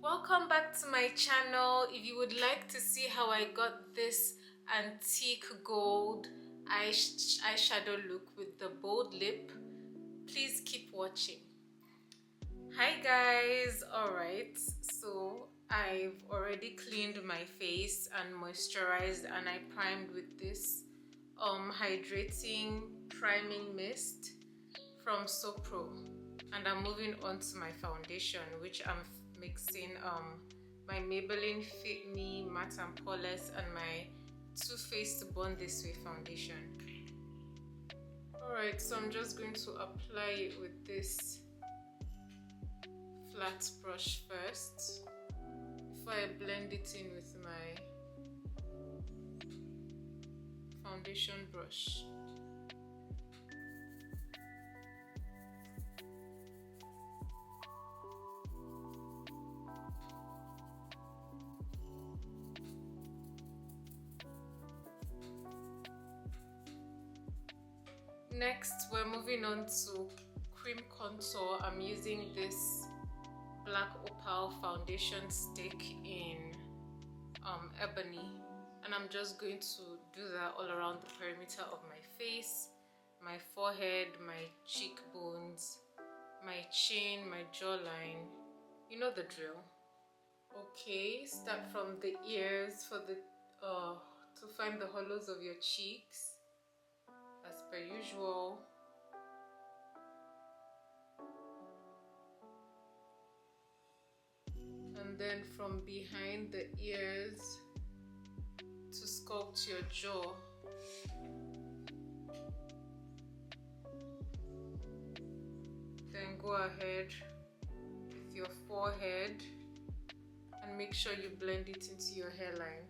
Welcome back to my channel. If you would like to see how I got this antique gold eyeshadow look with the bold lip, please keep watching. Hi guys. Alright, so I've already cleaned my face and moisturized, and I primed with this hydrating priming mist from sooo, and I'm moving on to my foundation, which I'm mixing my Maybelline Fit Me Matte and Poreless and my TooFaced Born This Way foundation. Alright, so I'm just going to apply it with this flat brush first before I blend it in with my foundation brush. Next, we're moving on to cream contour. I'm using this black opal foundation stick in ebony, and I'm just going to do that all around the perimeter of my face, my forehead, my cheekbones, my chin, my jawline. You know the drill. Okay, start from the ears for the to find the hollows of your cheeks as per usual. And then from behind the ears to sculpt your jaw. Then go ahead with your forehead and make sure you blend it into your hairline.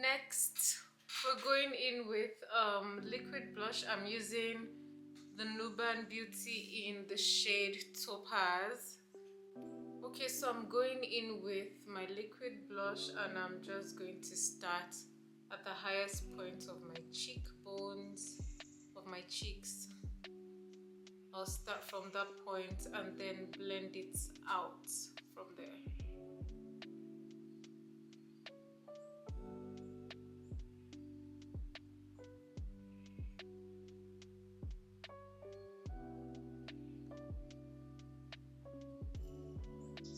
Next, we're going in with liquid blush. I'm using the Nuban Beauty in the shade Topaz. Okay, so I'm going in with my liquid blush, and I'm just going to start at the highest point of my cheekbones, of my cheeks. I'll start from that point and then blend it out from there.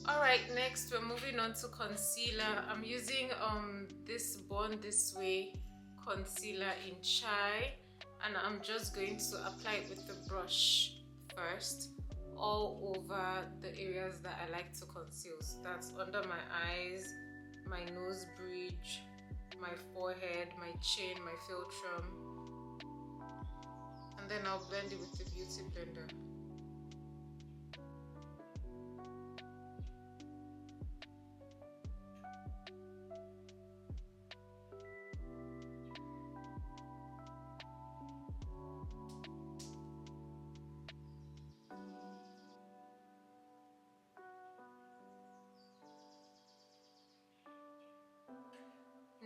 Alright, next we're moving on to concealer. I'm using this Born This Way concealer in Chai, and I'm just going to apply it with the brush first all over the areas that I like to conceal. So that's under my eyes, my nose bridge, my forehead, my chin, my philtrum, and then I'll blend it with the beauty blender.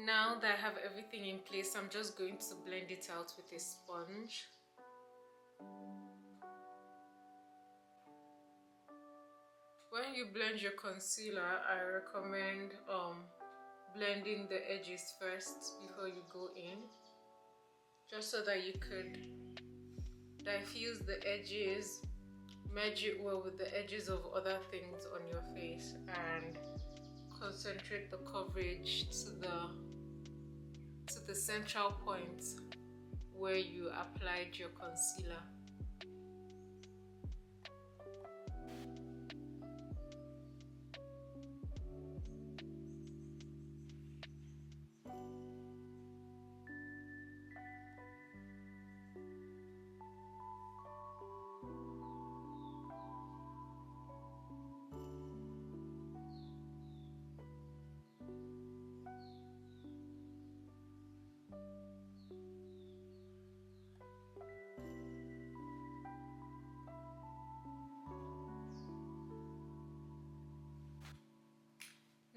Now that I have everything in place, I'm just going to blend it out with a sponge. When you blend your concealer, I recommend blending the edges first before you go in, just so that you could diffuse the edges, merge it well with the edges of other things on your face, and concentrate the coverage to the central point where you applied your concealer.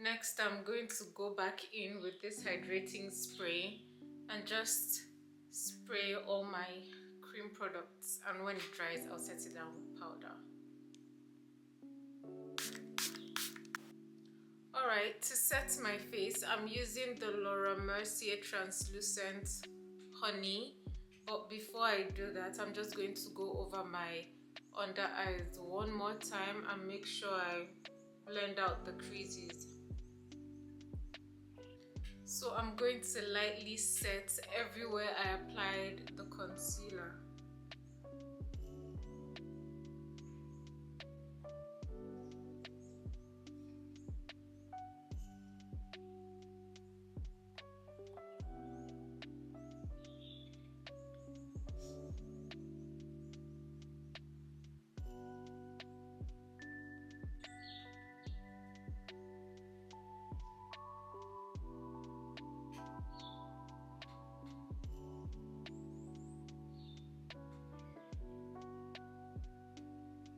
Next, I'm going to go back in with this hydrating spray and just spray all my cream products, and when it dries, I'll set it down with powder. Alright, to set my face, I'm using the Laura Mercier Translucent Honey. But before I do that, I'm just going to go over my under eyes one more time and make sure I blend out the creases. So I'm going to lightly set everywhere I applied the concealer.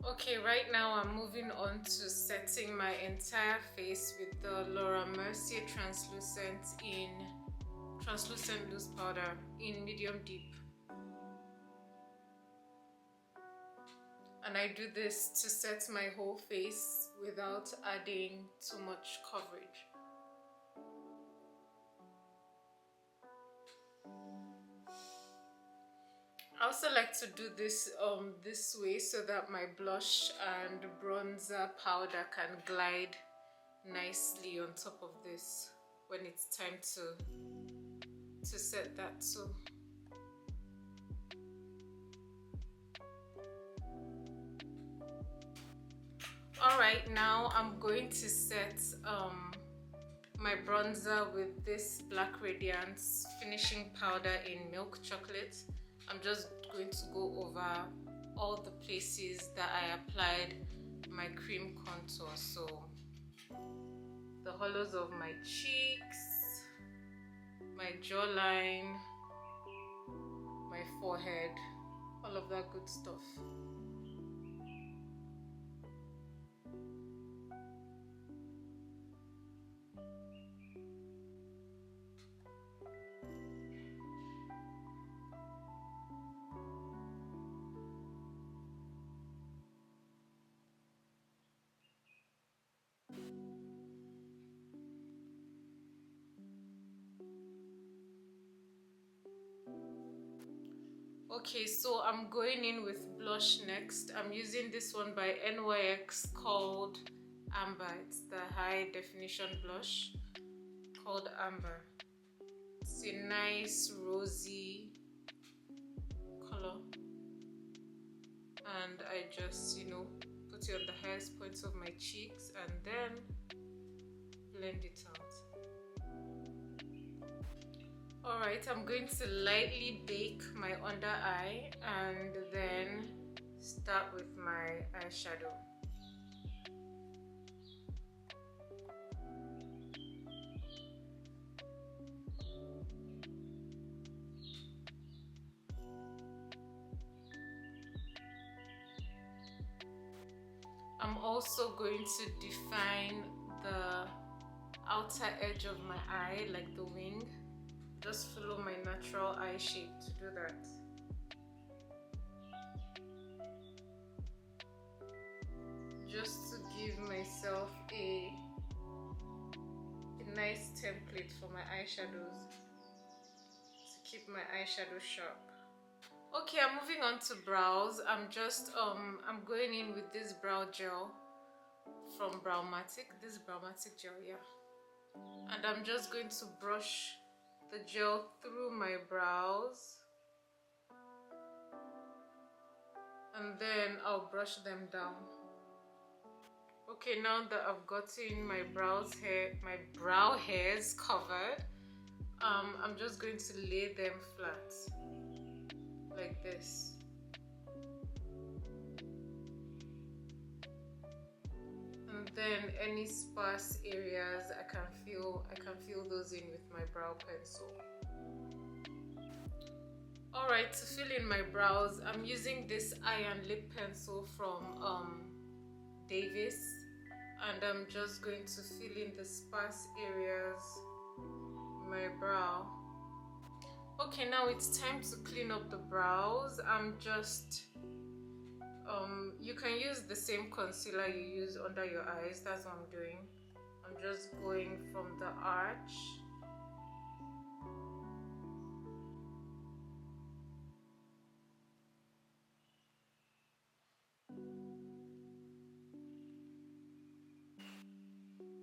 Okay, right now I'm moving on to setting my entire face with the Laura Mercier Translucent Loose Powder in medium deep. And I do this to set my whole face without adding too much coverage. I also like to do this this way so that my blush and bronzer powder can glide nicely on top of this when it's time to set that too. Alright, now I'm going to set my bronzer with this Black Radiance finishing powder in Milk Chocolate. I'm just going to go over all the places that I applied my cream contour. So the hollows of my cheeks, my jawline, my forehead, all of that good stuff. Okay, so I'm going in with blush next. I'm using this one by NYX called Amber. It's the high definition blush called Amber. It's a nice rosy color. And I just, put it on the highest points of my cheeks and then blend it out. Alright, I'm going to lightly bake my under eye and then start with my eyeshadow. I'm also going to define the outer edge of my eye, like the wing. Just follow my natural eye shape to do that. Just to give myself a nice template for my eyeshadows, to keep my eyeshadow sharp. Okay, I'm moving on to brows. I'm going in with this brow gel from Browmatic. This Browmatic gel, yeah. And I'm just going to brush the gel through my brows, and then I'll brush them down. Okay, now that I've gotten my brow hairs covered, I'm just going to lay them flat like this. And then any sparse areas, I can fill those in with my brow pencil. Alright, to fill in my brows, I'm using this iron lip pencil from Davis. and I'm just going to fill in the sparse areas in my brow. Okay, now it's time to clean up the brows. I'm just you can use the same concealer you use under your eyes. That's what I'm doing. I'm just going from the arch.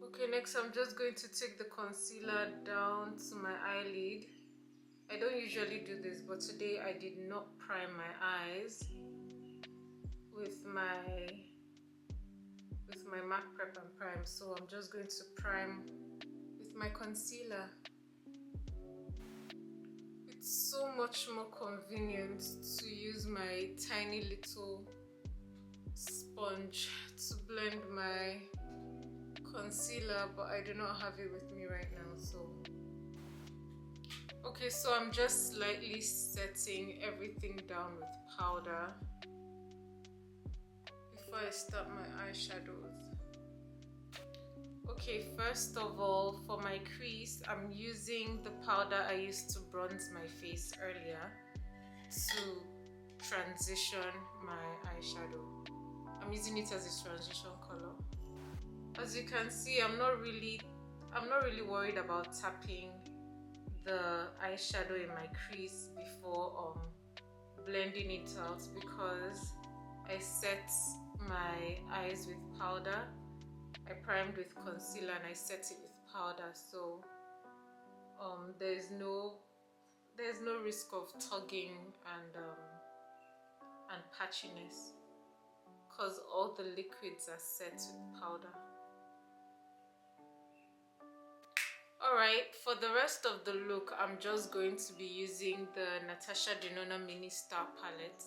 Okay, next I'm just going to take the concealer down to my eyelid. I don't usually do this, but today I did not prime my eyes with my MAC Prep and Prime, so I'm just going to prime with my concealer. It's so much more convenient to use my tiny little sponge to blend my concealer, but I do not have it with me right now. So okay, so I'm just slightly setting everything down with powder before I start my eyeshadows. Okay, first of all, for my crease, I'm using the powder I used to bronze my face earlier to transition my eyeshadow. I'm using it as a transition color. As you can see, I'm not really worried about tapping the eyeshadow in my crease before blending it out, because I set my eyes with powder. I primed with concealer and I set it with powder, so there's no risk of tugging and patchiness, because all the liquids are set with powder. Alright, for the rest of the look, I'm just going to be using the Natasha Denona Mini Star palette,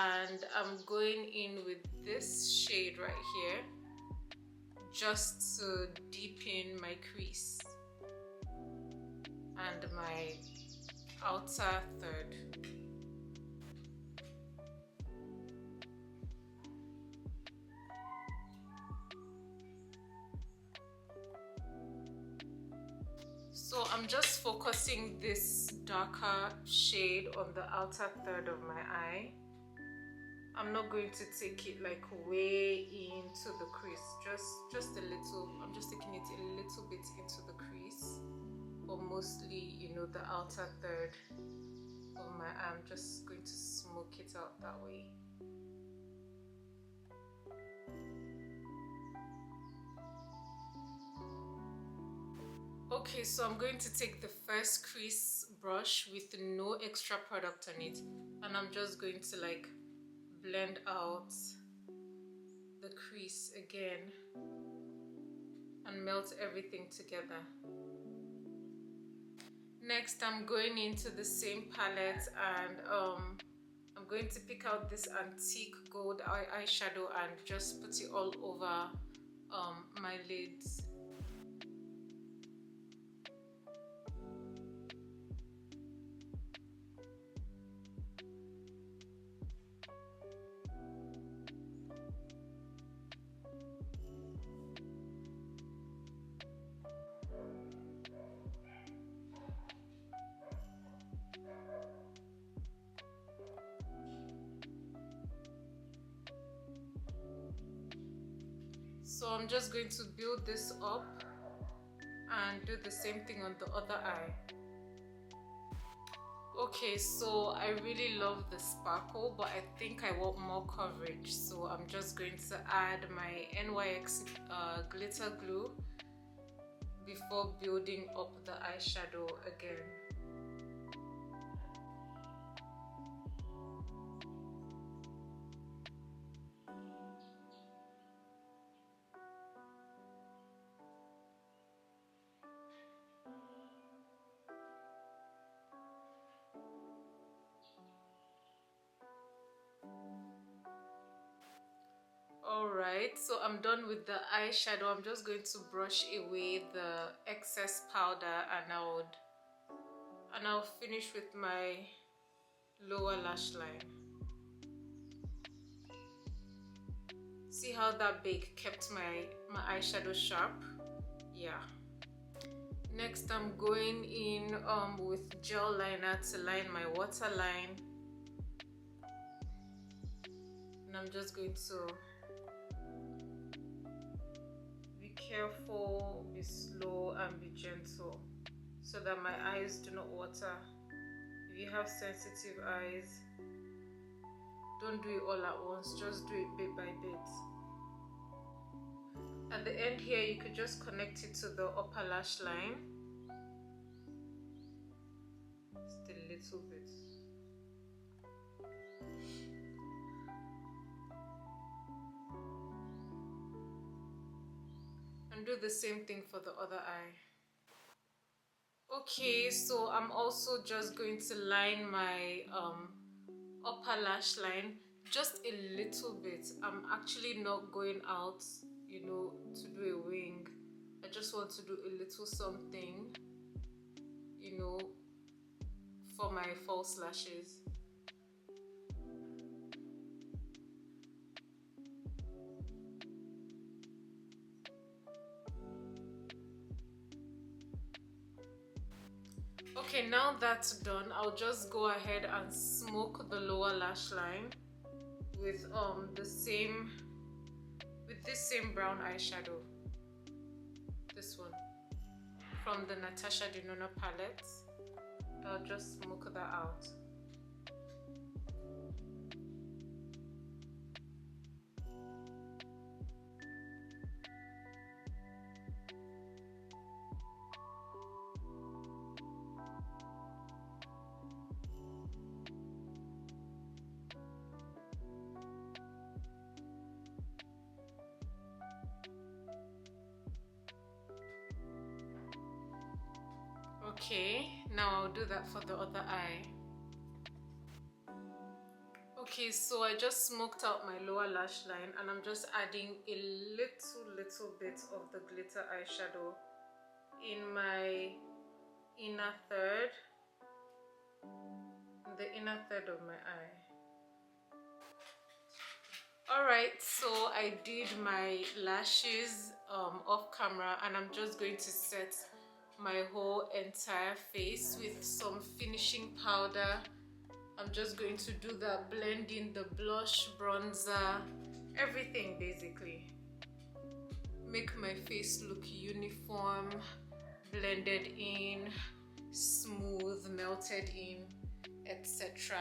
and I'm going in with this shade right here just to deepen my crease and my outer third. So I'm just focusing this darker shade on the outer third of my eye. I'm not going to take it like way into the crease, just a little. I'm just taking it a little bit into the crease, but mostly, you know, the outer third of my eye. I'm just going to smoke it out that way. Okay, so I'm going to take the first crease brush with no extra product on it, and I'm just going to like blend out the crease again and melt everything together. Next, I'm going into the same palette, and I'm going to pick out this antique gold eyeshadow and just put it all over my lids. So I'm just going to build this up and do the same thing on the other eye. Okay, so I really love the sparkle, but I think I want more coverage, so I'm just going to add my NYX glitter glue before building up the eyeshadow again. Alright, so I'm done with the eyeshadow. I'm just going to brush away the excess powder, and I'll finish with my lower lash line. See see how that bake kept my eyeshadow sharp. Yeah. Next, I'm going in with gel liner to line my waterline, and I'm just going to be careful, be slow, and be gentle so that my eyes do not water. If you have sensitive eyes, don't do it all at once, just do it bit by bit. At the end here, you could just connect it to the upper lash line. Just a little bit. And do the same thing for the other eye. Okay, so I'm also just going to line my upper lash line just a little bit. I'm actually not going out, you know, to do a wing. I just want to do a little something, you know, for my false lashes. Okay, now that's done, I'll just go ahead and smoke the lower lash line with this same brown eyeshadow, this one from the Natasha Denona palette. I'll just smoke that out. Okay, now I'll do that for the other eye. Okay, so I just smoked out my lower lash line and I'm just adding a little bit of the glitter eyeshadow in my inner third, the inner third of my eye. Alright, so I did my lashes off camera, and I'm just going to set my whole entire face with some finishing powder. I'm just going to do that, blend in the blush, bronzer, everything basically. Make my face look uniform, blended in, smooth, melted in, etc,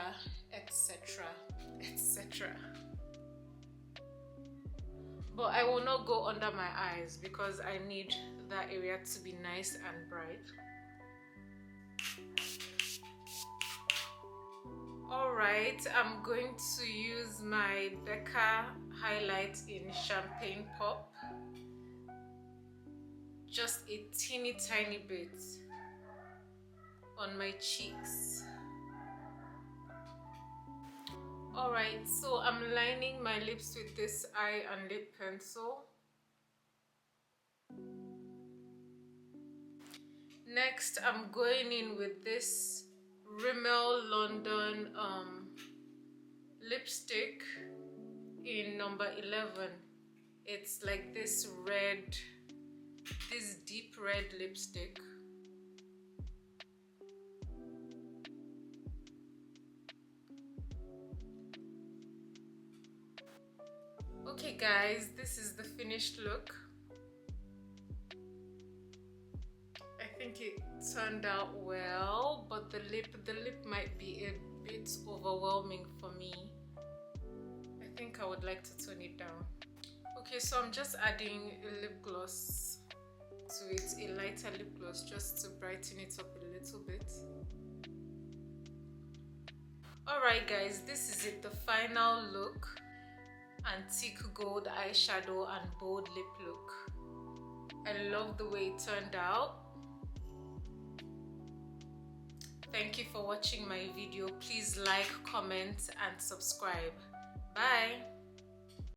etc, etc. But I will not go under my eyes because I need that area to be nice and bright. Alright, I'm going to use my Becca highlight in Champagne Pop. Just a teeny tiny bit on my cheeks. Alright, so I'm lining my lips with this eye and lip pencil. Next, I'm going in with this Rimmel London lipstick in number 11. It's like this red, this deep red lipstick. Okay guys, this is the finished look. I think it turned out well, but the lip might be a bit overwhelming for me. I think I would like to tone it down. Okay, so I'm just adding a lip gloss to it, a lighter lip gloss, just to brighten it up a little bit. Alright guys, this is it, the final look. Antique gold eyeshadow and bold lip look. I love the way it turned out. Thank you for watching my video. Please like, comment and subscribe. Bye.